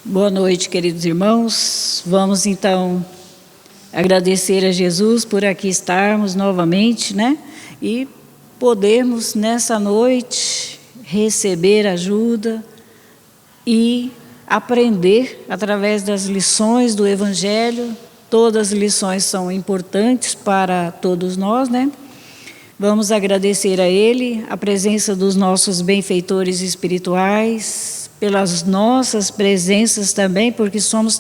Boa noite, queridos irmãos. Vamos então agradecer a Jesus por aqui estarmos novamente, né? E podermos nessa noite receber ajuda e aprender através das lições do Evangelho. Todas as lições são importantes para todos nós, né? Vamos agradecer a Ele, a presença dos nossos benfeitores espirituais, pelas nossas presenças também, porque somos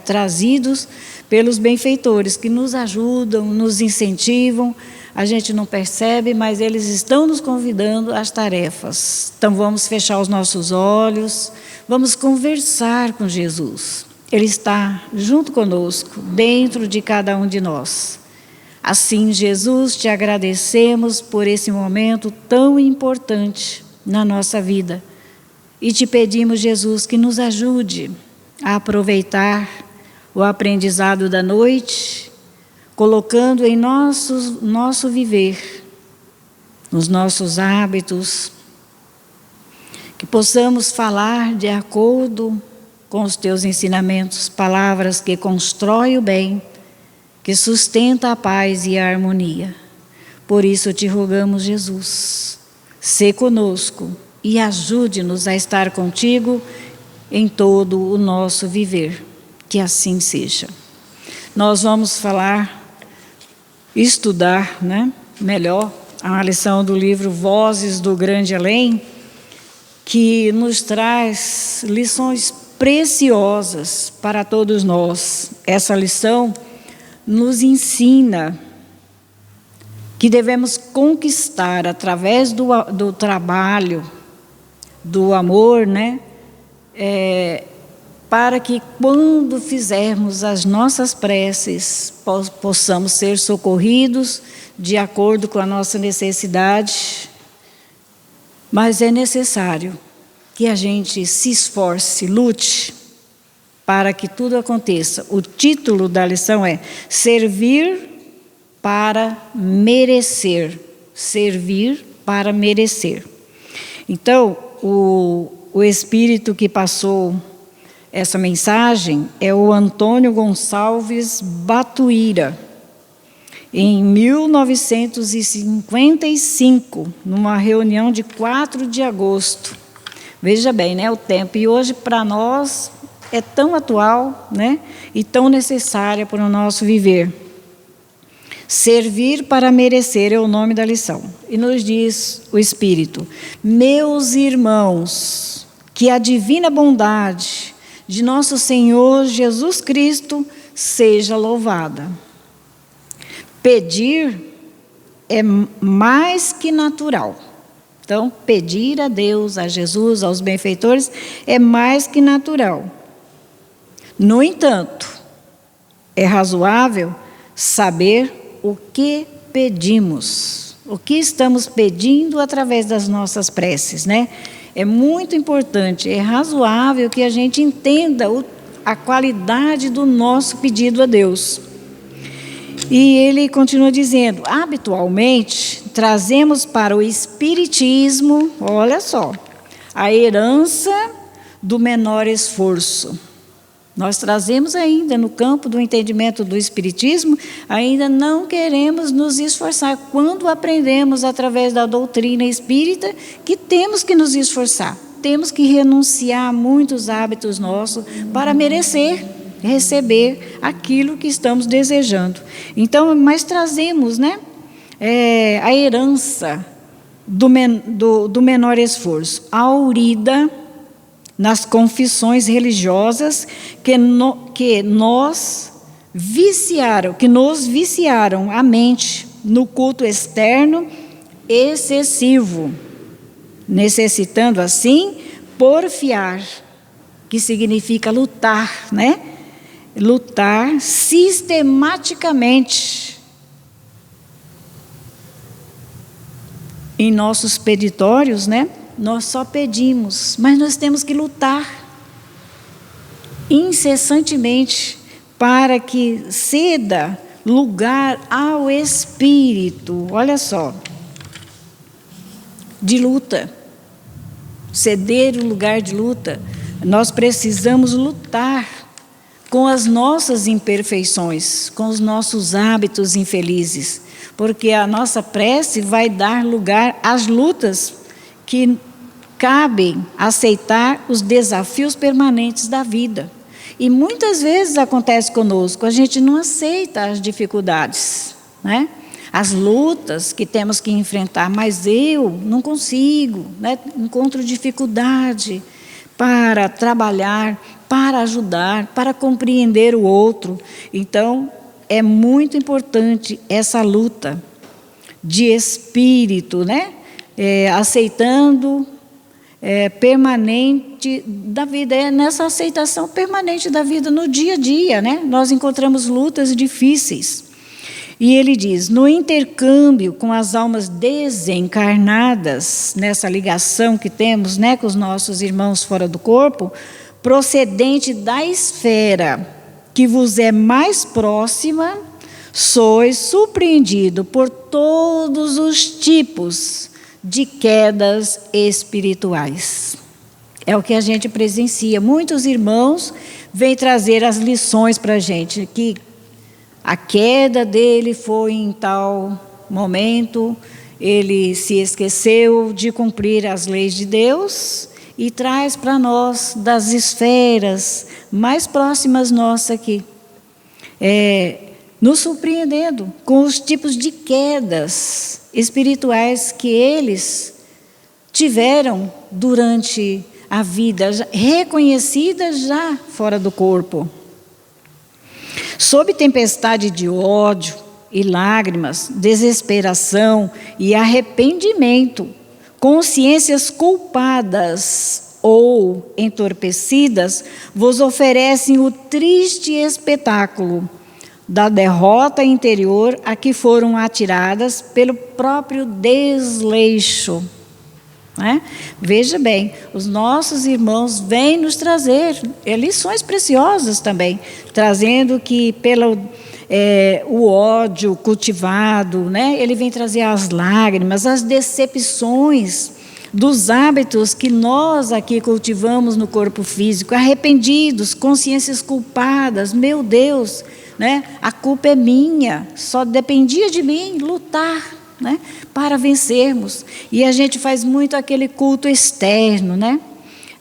trazidos pelos benfeitores que nos ajudam, nos incentivam. A gente não percebe, mas eles estão nos convidando às tarefas. Então vamos fechar os nossos olhos, vamos conversar com Jesus. Ele está junto conosco, dentro de cada um de nós. Assim, Jesus, te agradecemos por esse momento tão importante na nossa vida. E te pedimos, Jesus, que nos ajude a aproveitar o aprendizado da noite, colocando em nosso viver, nos nossos hábitos, que possamos falar de acordo com os teus ensinamentos, palavras que constroem o bem, que sustenta a paz e a harmonia. Por isso te rogamos, Jesus, sê conosco e ajude-nos a estar contigo em todo o nosso viver. Que assim seja. Nós vamos estudar, né, melhor a lição do livro Vozes do Grande Além, que nos traz lições preciosas para todos nós. Essa lição nos ensina que devemos conquistar através do trabalho, do amor, né? Para que quando fizermos as nossas preces, possamos ser socorridos de acordo com a nossa necessidade. Mas é necessário que a gente se esforce, lute, para que tudo aconteça. O título da lição é Servir para Merecer. Servir para merecer. Então, o espírito que passou essa mensagem é o Antônio Gonçalves Batuíra, em 1955, numa reunião de 4 de agosto. Veja bem, né, o tempo. E hoje, para nós, é tão atual, né, e tão necessária para o nosso viver. Servir para merecer é o nome da lição. E nos diz o Espírito: meus irmãos, que a divina bondade de nosso Senhor Jesus Cristo seja louvada. Pedir é mais que natural. Então, pedir a Deus, a Jesus, aos benfeitores, é mais que natural. No entanto, é razoável saber o que pedimos, o que estamos pedindo através das nossas preces, né? É muito importante, é razoável que a gente entenda a qualidade do nosso pedido a Deus. E ele continua dizendo: habitualmente trazemos para o Espiritismo, olha só, a herança do menor esforço. Nós trazemos ainda no campo do entendimento do Espiritismo, ainda não queremos nos esforçar. Quando aprendemos através da doutrina espírita que temos que nos esforçar, temos que renunciar a muitos hábitos nossos para merecer receber aquilo que estamos desejando. Então, mas trazemos, né, a herança do menor esforço, a aurida nas confissões religiosas que nos viciaram a mente no culto externo excessivo, necessitando assim porfiar, que significa lutar, né? Lutar sistematicamente em nossos peditórios, né? Nós só pedimos, mas nós temos que lutar incessantemente para que ceda lugar ao Espírito. Olha só, de luta, ceder o lugar de luta Nós precisamos lutar com as nossas imperfeições, com os nossos hábitos infelizes, porque a nossa prece vai dar lugar às lutas que cabem aceitar os desafios permanentes da vida. E muitas vezes acontece conosco, a gente não aceita as dificuldades, né? As lutas que temos que enfrentar, mas eu não consigo, né? Encontro dificuldade para trabalhar, para ajudar, para compreender o outro. Então, é muito importante essa luta de espírito, né? Aceitando permanente da vida, nessa aceitação permanente da vida no dia a dia, né? Nós encontramos lutas difíceis. E ele diz, no intercâmbio com as almas desencarnadas, nessa ligação que temos, né, com os nossos irmãos fora do corpo, procedente da esfera que vos é mais próxima, sois surpreendido por todos os tipos de quedas espirituais. É o que a gente presencia. Muitos irmãos vêm trazer as lições para a gente, que a queda dele foi em tal momento, ele se esqueceu de cumprir as leis de Deus e traz para nós das esferas mais próximas nossas aqui, nos surpreendendo com os tipos de quedas espirituais que eles tiveram durante a vida, reconhecidas já fora do corpo. Sob tempestade de ódio e lágrimas, desesperação e arrependimento, consciências culpadas ou entorpecidas, vos oferecem o triste espetáculo da derrota interior a que foram atiradas pelo próprio desleixo. Né? Veja bem, os nossos irmãos vêm nos trazer lições preciosas também, trazendo que pelo o ódio cultivado, né? Ele vem trazer as lágrimas, as decepções dos hábitos que nós aqui cultivamos no corpo físico, arrependidos, consciências culpadas, meu Deus, né? A culpa é minha, só dependia de mim lutar, né, para vencermos. E a gente faz muito aquele culto externo, né?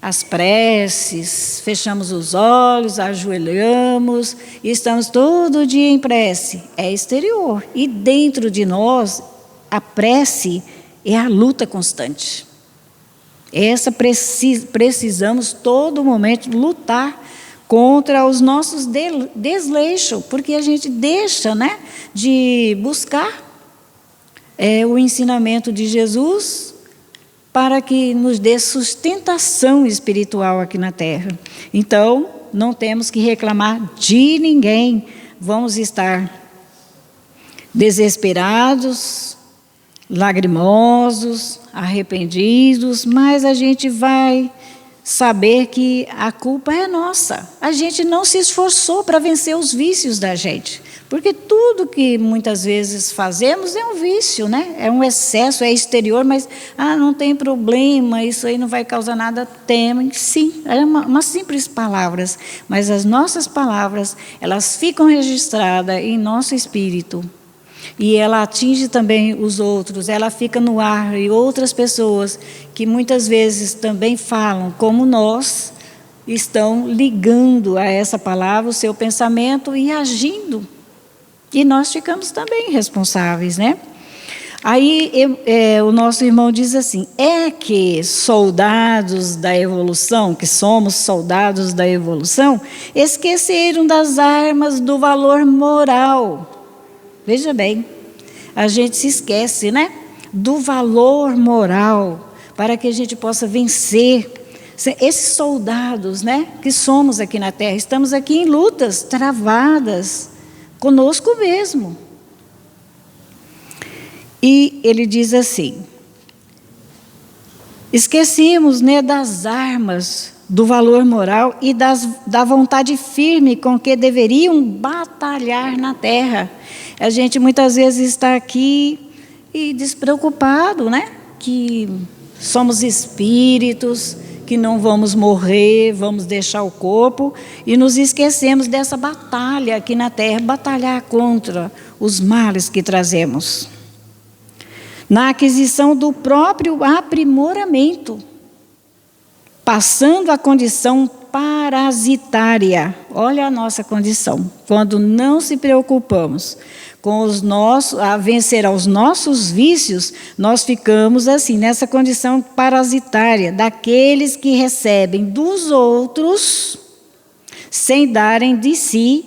As preces, fechamos os olhos, ajoelhamos e estamos todo dia em prece. É exterior. E dentro de nós, a prece é a luta constante. Essa precisamos todo momento lutar contra os nossos desleixos, porque a gente deixa, né, de buscar o ensinamento de Jesus para que nos dê sustentação espiritual aqui na Terra. Então, não temos que reclamar de ninguém. Vamos estar desesperados, lagrimosos, arrependidos, mas a gente vai saber que a culpa é nossa. A gente não se esforçou para vencer os vícios da gente. Porque tudo que muitas vezes fazemos é um vício, né? É um excesso, é exterior, mas não tem problema, isso aí não vai causar nada. Tem, sim, é uma simples palavras, mas as nossas palavras, elas ficam registradas em nosso espírito. E ela atinge também os outros, ela fica no ar, e outras pessoas que muitas vezes também falam como nós, estão ligando a essa palavra o seu pensamento e agindo. E nós ficamos também responsáveis, né? Aí o nosso irmão diz assim, é que soldados da evolução, que somos soldados da evolução, esqueceram das armas do valor moral. Veja bem, a gente se esquece, né? Do valor moral, para que a gente possa vencer. Esses soldados, né, que somos aqui na Terra, estamos aqui em lutas travadas, conosco mesmo. E ele diz assim, esquecemos, né, das armas do valor moral e da vontade firme com que deveriam batalhar na Terra. A gente muitas vezes está aqui e despreocupado, né, que somos espíritos, que não vamos morrer, vamos deixar o corpo e nos esquecemos dessa batalha aqui na terra, batalhar contra os males que trazemos. Na aquisição do próprio aprimoramento, passando a condição parasitária. Olha a nossa condição. Quando não se preocupamos com a vencer aos nossos vícios, nós ficamos assim, nessa condição parasitária, daqueles que recebem dos outros sem darem de si,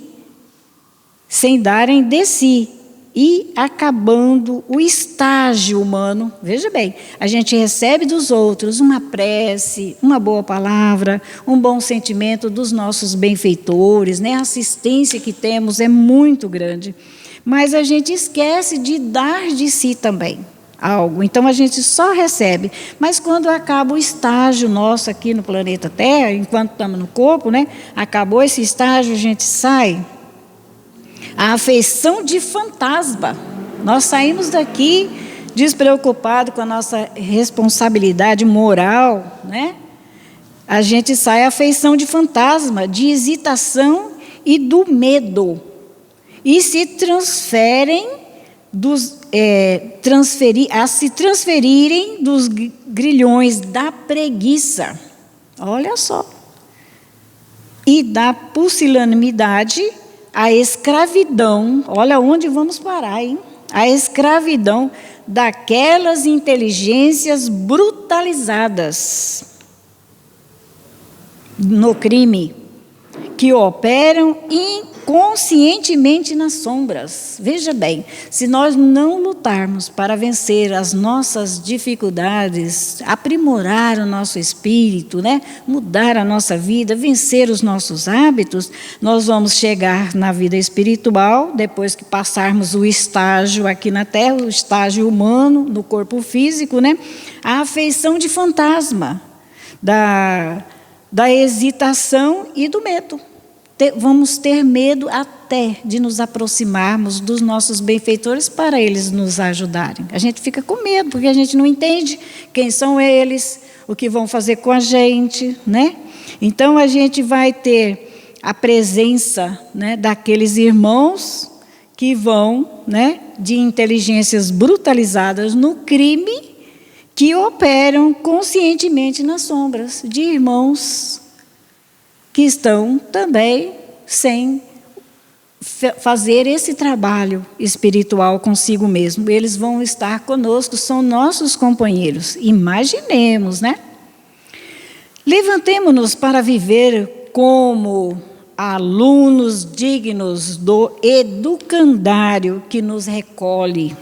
e acabando o estágio humano. Veja bem, a gente recebe dos outros uma prece, uma boa palavra, um bom sentimento dos nossos benfeitores, né? A assistência que temos é muito grande, mas a gente esquece de dar de si também algo. Então a gente só recebe, mas quando acaba o estágio nosso aqui no planeta Terra, enquanto estamos no corpo, né? Acabou esse estágio, a gente sai. A afeição de fantasma. Nós saímos daqui despreocupados com a nossa responsabilidade moral, né? A gente sai a afeição de fantasma, de hesitação e do medo. E se transferirem dos grilhões da preguiça. Olha só. E da pusilanimidade, a escravidão, olha onde vamos parar, hein? A escravidão daquelas inteligências brutalizadas no crime, que operam inconscientemente nas sombras. Veja bem, se nós não lutarmos para vencer as nossas dificuldades, aprimorar o nosso espírito, né? Mudar a nossa vida, vencer os nossos hábitos, nós vamos chegar na vida espiritual, depois que passarmos o estágio aqui na Terra, o estágio humano, no corpo físico, né? A afeição de fantasma, da hesitação e do medo. Vamos ter medo até de nos aproximarmos dos nossos benfeitores para eles nos ajudarem. A gente fica com medo, porque a gente não entende quem são eles, o que vão fazer com a gente, né? Então a gente vai ter a presença, né, daqueles irmãos que vão, né, de inteligências brutalizadas no crime, que operam conscientemente nas sombras, de irmãos que estão também sem fazer esse trabalho espiritual consigo mesmo. Eles vão estar conosco, são nossos companheiros. Imaginemos, né? Levantemo-nos para viver como alunos dignos do educandário que nos recolhe.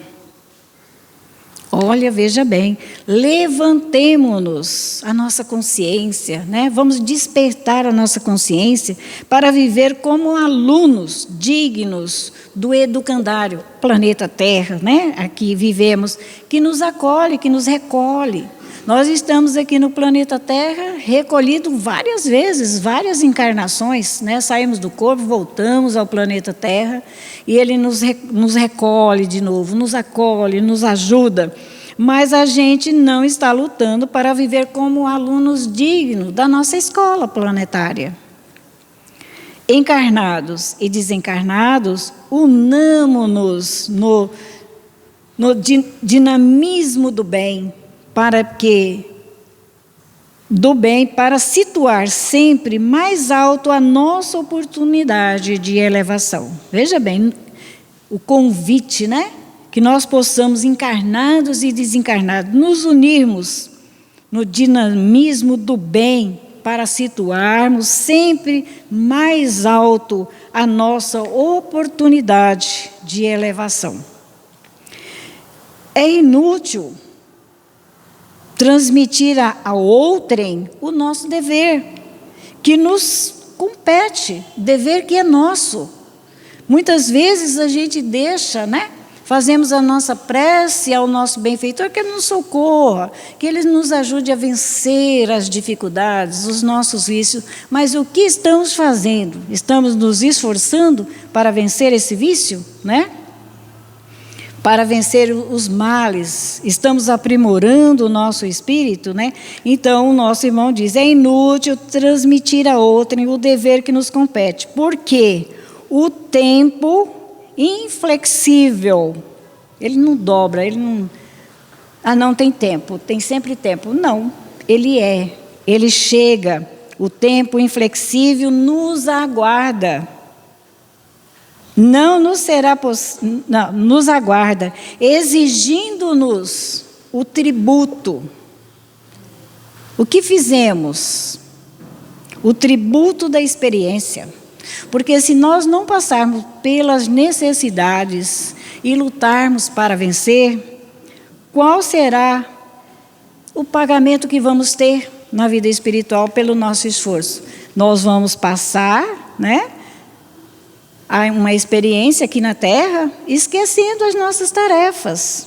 Olha, veja bem, levantemo-nos a nossa consciência, né? Vamos despertar a nossa consciência para viver como alunos dignos do educandário, planeta Terra, né? Aqui vivemos, que nos acolhe, que nos recolhe. Nós estamos aqui no planeta Terra recolhido várias vezes, várias encarnações, né? Saímos do corpo, voltamos ao planeta Terra e ele nos recolhe de novo, nos acolhe, nos ajuda. Mas a gente não está lutando para viver como alunos dignos da nossa escola planetária. Encarnados e desencarnados, unamo-nos no dinamismo do bem, para situar sempre mais alto a nossa oportunidade de elevação. Veja bem, o convite, né? Que nós possamos, encarnados e desencarnados, nos unirmos no dinamismo do bem, para situarmos sempre mais alto a nossa oportunidade de elevação. É inútil transmitir a outrem o nosso dever, que nos compete, dever que é nosso. Muitas vezes a gente deixa, né? Fazemos a nossa prece ao nosso benfeitor, que ele nos socorra, que ele nos ajude a vencer as dificuldades, os nossos vícios. Mas o que estamos fazendo? Estamos nos esforçando para vencer esse vício, né? para vencer os males, estamos aprimorando o nosso espírito, né? Então, o nosso irmão diz, é inútil transmitir a outrem o dever que nos compete, porque o tempo inflexível, ele não dobra, ele não... não tem tempo, tem sempre tempo. Não, ele chega, o tempo inflexível nos aguarda. Não nos será não, nos aguarda, exigindo-nos o tributo. O que fizemos? O tributo da experiência. Porque se nós não passarmos pelas necessidades e lutarmos para vencer, qual será o pagamento que vamos ter na vida espiritual pelo nosso esforço? Nós vamos passar, né? Há uma experiência aqui na Terra, esquecendo as nossas tarefas,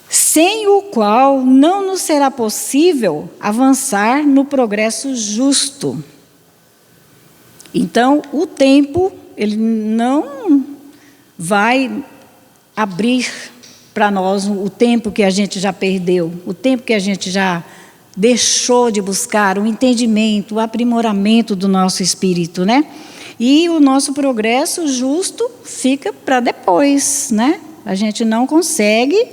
sem o qual não nos será possível avançar no progresso justo. Então, o tempo, ele não vai abrir para nós o tempo que a gente já perdeu, o tempo que a gente já deixou de buscar o entendimento, o aprimoramento do nosso espírito, né? E o nosso progresso justo fica para depois, né? A gente não consegue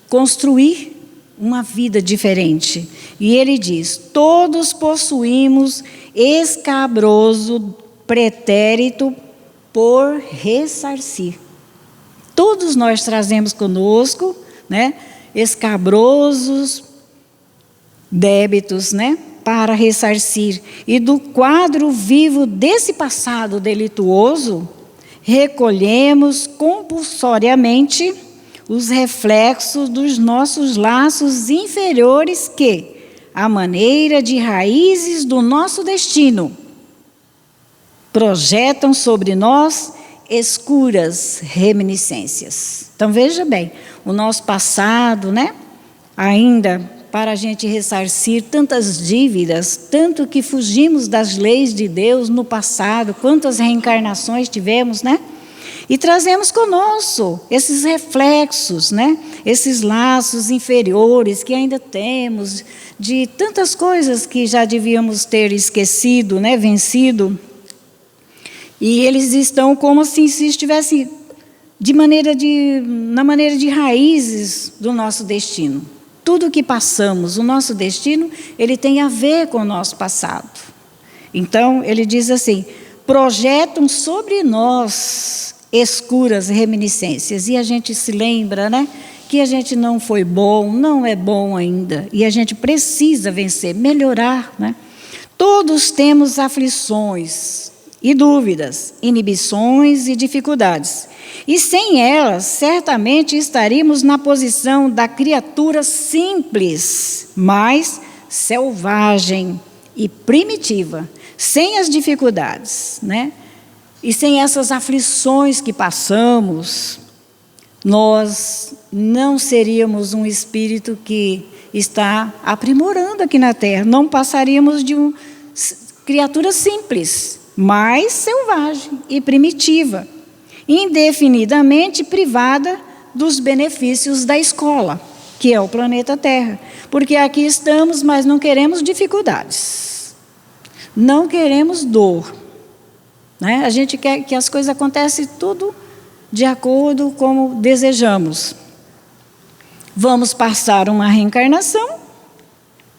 construir uma vida diferente. E ele diz, todos possuímos escabroso pretérito por ressarcir. Todos nós trazemos conosco, né? Escabrosos débitos, né, para ressarcir. E do quadro vivo desse passado delituoso, recolhemos compulsoriamente os reflexos dos nossos laços inferiores que, à maneira de raízes do nosso destino, projetam sobre nós escuras reminiscências. Então, veja bem, o nosso passado, né, ainda para a gente ressarcir tantas dívidas, tanto que fugimos das leis de Deus no passado, quantas reencarnações tivemos, né? E trazemos conosco esses reflexos, né? Esses laços inferiores que ainda temos, de tantas coisas que já devíamos ter esquecido, né? Vencido. E eles estão como assim se estivessem na maneira de raízes do nosso destino. Tudo que passamos, o nosso destino, ele tem a ver com o nosso passado. Então, ele diz assim, projetam sobre nós escuras reminiscências. E a gente se lembra, né, que a gente não foi bom, não é bom ainda. E a gente precisa vencer, melhorar, né? Todos temos aflições e dúvidas, inibições e dificuldades. E sem elas, certamente estaríamos na posição da criatura simples, mas selvagem e primitiva, sem as dificuldades, né? E sem essas aflições que passamos, nós não seríamos um espírito que está aprimorando aqui na Terra, não passaríamos de uma criatura simples, mas selvagem e primitiva, indefinidamente privada dos benefícios da escola, que é o planeta Terra. Porque aqui estamos, mas não queremos dificuldades, não queremos dor, né? A gente quer que as coisas aconteçam tudo de acordo com como desejamos. Vamos passar uma reencarnação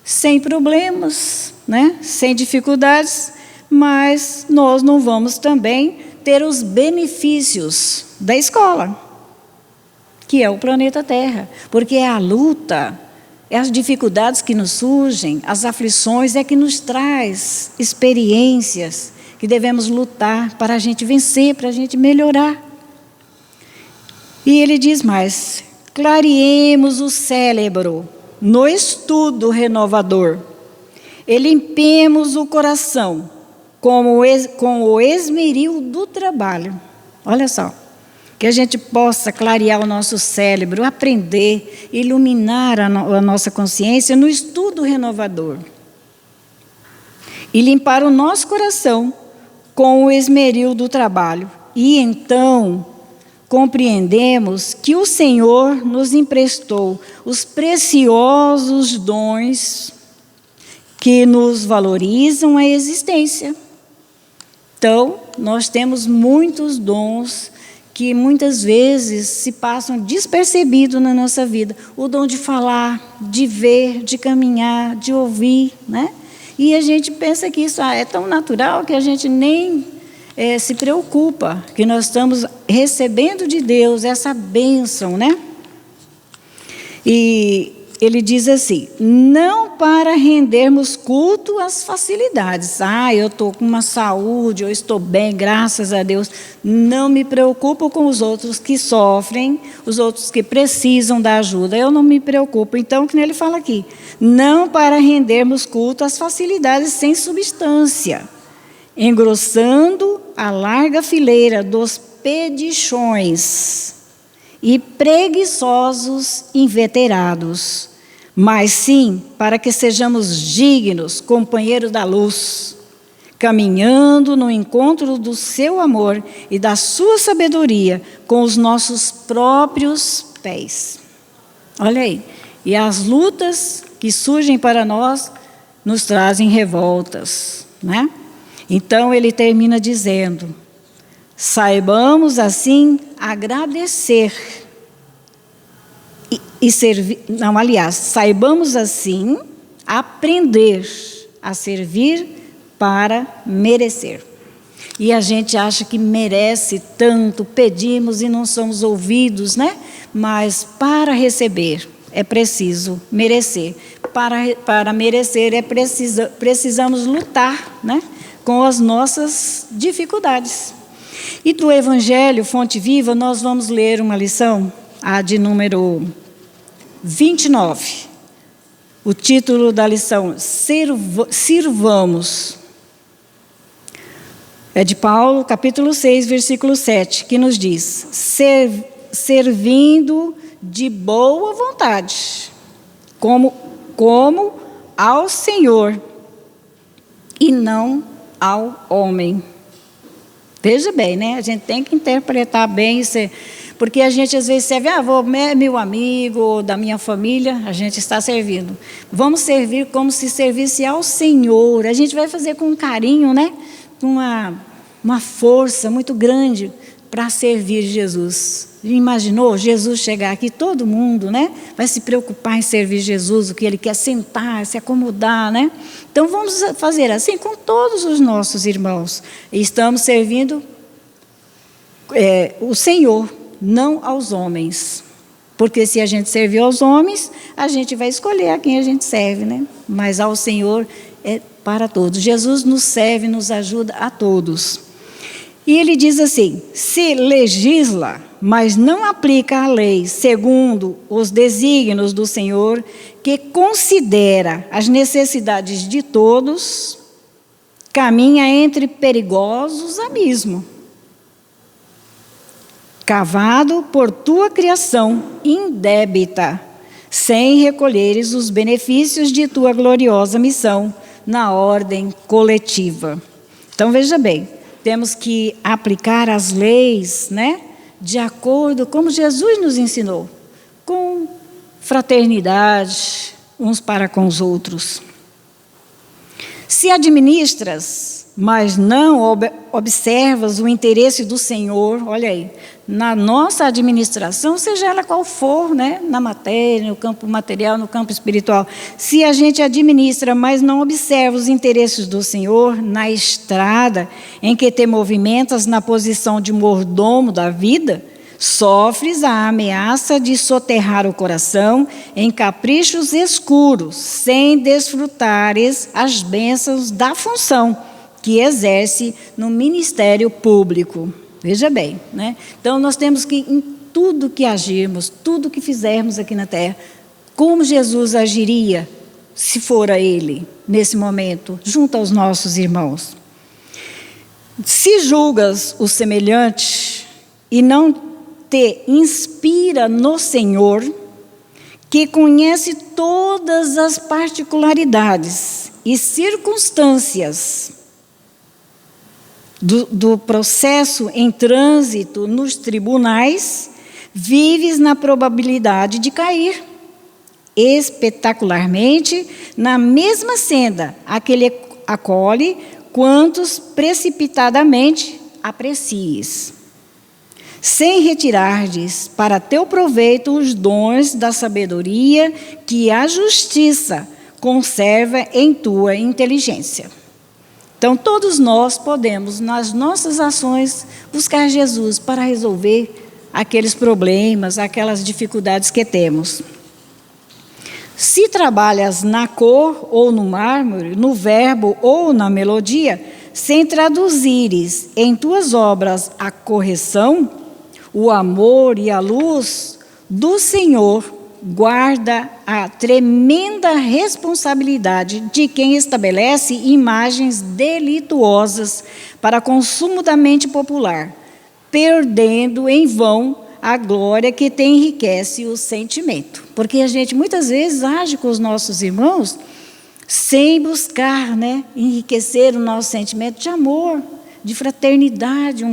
sem problemas, né? Sem dificuldades, mas nós não vamos também ter os benefícios da escola, que é o planeta Terra, porque é a luta, é as dificuldades que nos surgem, as aflições é que nos traz experiências que devemos lutar para a gente vencer, para a gente melhorar. E ele diz mais, clareemos o cérebro no estudo renovador e limpemos o coração com o esmeril do trabalho. Olha só, que a gente possa clarear o nosso cérebro, aprender, iluminar a nossa consciência no estudo renovador. E limpar o nosso coração com o esmeril do trabalho, E então compreendemos que o Senhor nos emprestou os preciosos dons que nos valorizam a existência. Então, nós temos muitos dons que muitas vezes se passam despercebidos na nossa vida. O dom de falar, de ver, de caminhar, de ouvir, né? E a gente pensa que isso é tão natural que a gente nem se preocupa, que nós estamos recebendo de Deus essa bênção, né? E ele diz assim, não para rendermos culto às facilidades. Eu estou com uma saúde, eu estou bem, graças a Deus. Não me preocupo com os outros que sofrem, os outros que precisam da ajuda. Eu não me preocupo. Então, que ele fala aqui, não para rendermos culto às facilidades sem substância, engrossando a larga fileira dos pedichões e preguiçosos inveterados, mas sim para que sejamos dignos companheiros da luz, caminhando no encontro do seu amor e da sua sabedoria com os nossos próprios pés. Olha aí, e as lutas que surgem para nós nos trazem revoltas, né? Então ele termina dizendo, saibamos assim agradecer e servir, saibamos assim aprender a servir para merecer. E a gente acha que merece tanto, pedimos e não somos ouvidos, né? Mas para receber é preciso merecer. Para merecer precisamos lutar, né? Com as nossas dificuldades. E do Evangelho Fonte Viva, nós vamos ler uma lição, a de número 29. O título da lição, Sirvamos. É de Paulo, capítulo 6, versículo 7, que nos diz, servindo de boa vontade, como ao Senhor, e não ao homem. Veja bem, né? A gente tem que interpretar bem isso, porque a gente às vezes serve, meu amigo, da minha família, a gente está servindo. Vamos servir como se servisse ao Senhor. A gente vai fazer com carinho, né? Com uma força muito grande para servir Jesus. Imaginou Jesus chegar aqui, todo mundo, né? Vai se preocupar em servir Jesus, o que ele quer, sentar, se acomodar, né? Então vamos fazer assim com todos os nossos irmãos. Estamos servindo o Senhor, não aos homens. Porque se a gente servir aos homens, a gente vai escolher a quem a gente serve, né? Mas ao Senhor é para todos. Jesus nos serve, nos ajuda a todos. E ele diz assim, se legisla, mas não aplica a lei segundo os desígnios do Senhor, que considera as necessidades de todos, caminha entre perigosos abismos, cavado por tua criação indébita, sem recolheres os benefícios de tua gloriosa missão na ordem coletiva. Então veja bem, temos que aplicar as leis, né? De acordo com como Jesus nos ensinou, com fraternidade uns para com os outros. Se administras, mas não observas o interesse do Senhor, olha aí, na nossa administração, seja ela qual for, né? Na matéria, no campo material, no campo espiritual, se a gente administra, mas não observa os interesses do Senhor na estrada em que te movimentas na posição de mordomo da vida, sofres a ameaça de soterrar o coração em caprichos escuros, sem desfrutares as bênçãos da função que exerce no ministério público. Veja bem, né? Então nós temos que, em tudo que agirmos, tudo que fizermos aqui na terra, como Jesus agiria se fora Ele, nesse momento, junto aos nossos irmãos. Se julgas o semelhante e não te inspira no Senhor, que conhece todas as particularidades e circunstâncias do processo em trânsito nos tribunais, vives na probabilidade de cair espetacularmente na mesma senda a que lhe acolhe, quantos precipitadamente aprecies, sem retirardes para teu proveito os dons da sabedoria que a justiça conserva em tua inteligência. Então, todos nós podemos, nas nossas ações, buscar Jesus para resolver aqueles problemas, aquelas dificuldades que temos. Se trabalhas na cor ou no mármore, no verbo ou na melodia, sem traduzires em tuas obras a correção, o amor e a luz do Senhor, guarda a tremenda responsabilidade de quem estabelece imagens delituosas para consumo da mente popular, perdendo em vão a glória que te enriquece o sentimento. Porque a gente muitas vezes age com os nossos irmãos sem buscar, enriquecer o nosso sentimento de amor, de fraternidade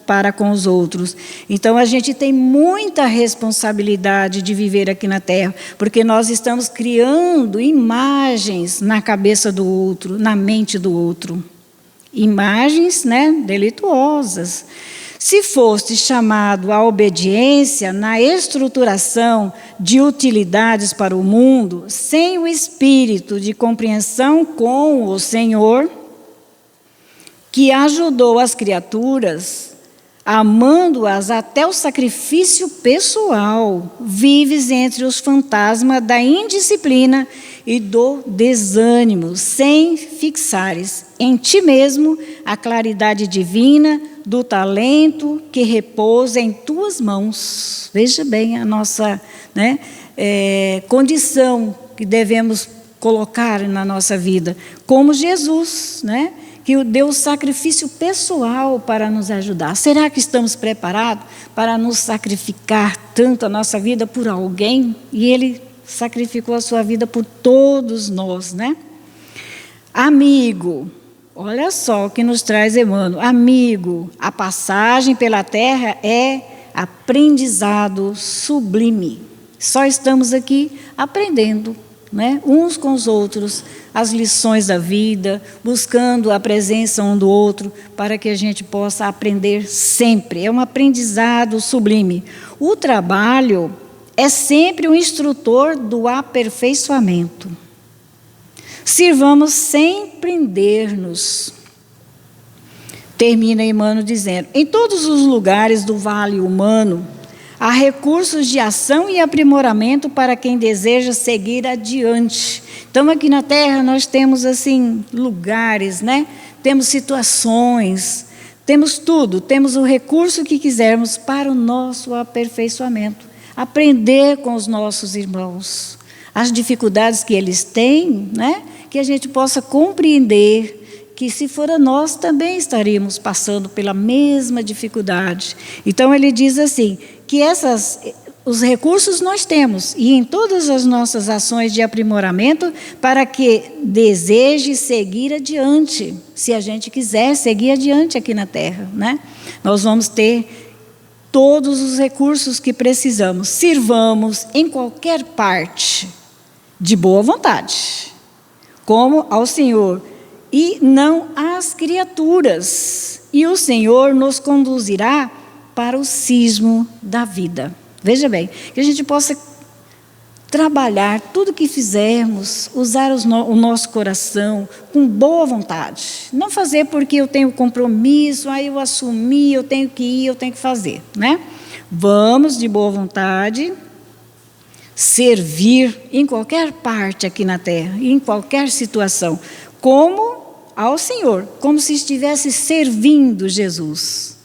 para com os outros. Então, a gente tem muita responsabilidade de viver aqui na Terra, porque nós estamos criando imagens na cabeça do outro, na mente do outro. Imagens, delituosas. Se foste chamado à obediência na estruturação de utilidades para o mundo, sem o espírito de compreensão com o Senhor, que ajudou as criaturas, amando-as até o sacrifício pessoal, vives entre os fantasmas da indisciplina e do desânimo, sem fixares em ti mesmo a claridade divina do talento que repousa em tuas mãos. Veja bem a nossa condição que devemos colocar na nossa vida, como Jesus, que deu o sacrifício pessoal para nos ajudar. Será que estamos preparados para nos sacrificar tanto a nossa vida por alguém? E Ele sacrificou a sua vida por todos nós, Amigo, olha só o que nos traz Emmanuel. Amigo, a passagem pela terra é aprendizado sublime. Só estamos aqui aprendendo, uns com os outros, as lições da vida, buscando a presença um do outro, para que a gente possa aprender sempre. É um aprendizado sublime. O trabalho é sempre um instrutor do aperfeiçoamento. Sirvamos sem prender-nos. Termina Emmanuel dizendo: em todos os lugares do vale humano, há recursos de ação e aprimoramento para quem deseja seguir adiante. Então, aqui na Terra, nós temos, lugares, Temos situações, temos tudo, temos o recurso que quisermos para o nosso aperfeiçoamento. Aprender com os nossos irmãos, as dificuldades que eles têm, que a gente possa compreender que, se for a nós, também estaríamos passando pela mesma dificuldade. Então, ele diz assim, que os recursos nós temos, e em todas as nossas ações de aprimoramento, para que deseje seguir adiante, se a gente quiser seguir adiante aqui na Terra, Nós vamos ter todos os recursos que precisamos. Sirvamos em qualquer parte, de boa vontade, como ao Senhor, e não às criaturas, e o Senhor nos conduzirá para o cismo da vida. Veja bem, que a gente possa trabalhar tudo que fizermos, usar o nosso coração com boa vontade. Não fazer porque eu tenho compromisso, aí eu assumi, eu tenho que ir, eu tenho que fazer, Vamos de boa vontade servir em qualquer parte aqui na Terra, em qualquer situação, como ao Senhor, como se estivesse servindo Jesus,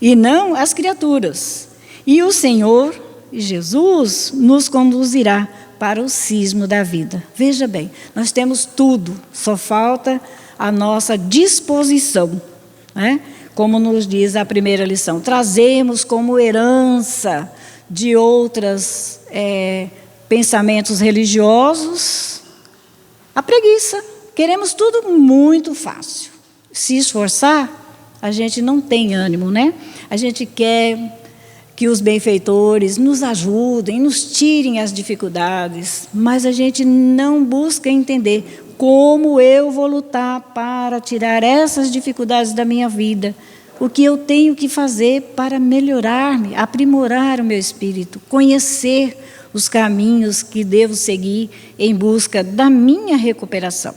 e não as criaturas. E o Senhor, Jesus, nos conduzirá para o cismo da vida. Veja bem, nós temos tudo, só falta a nossa disposição, Como nos diz a primeira lição, trazemos como herança de outros pensamentos religiosos a preguiça. Queremos tudo muito fácil. Se esforçar, a gente não tem ânimo, né? A gente quer que os benfeitores nos ajudem, nos tirem as dificuldades, mas a gente não busca entender como eu vou lutar para tirar essas dificuldades da minha vida, o que eu tenho que fazer para melhorar-me, aprimorar o meu espírito, conhecer os caminhos que devo seguir em busca da minha recuperação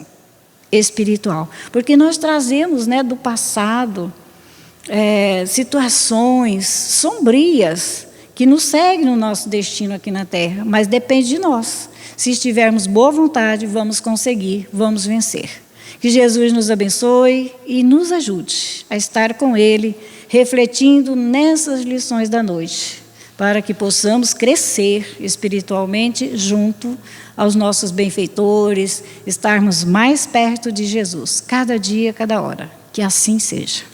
espiritual. Porque nós trazemos, né, do passado situações sombrias que nos seguem no nosso destino aqui na Terra, mas depende de nós. Se estivermos boa vontade, vamos conseguir, vamos vencer. Que Jesus nos abençoe e nos ajude a estar com Ele, refletindo nessas lições da noite, para que possamos crescer espiritualmente junto aos nossos benfeitores, estarmos mais perto de Jesus, cada dia, cada hora. Que assim seja.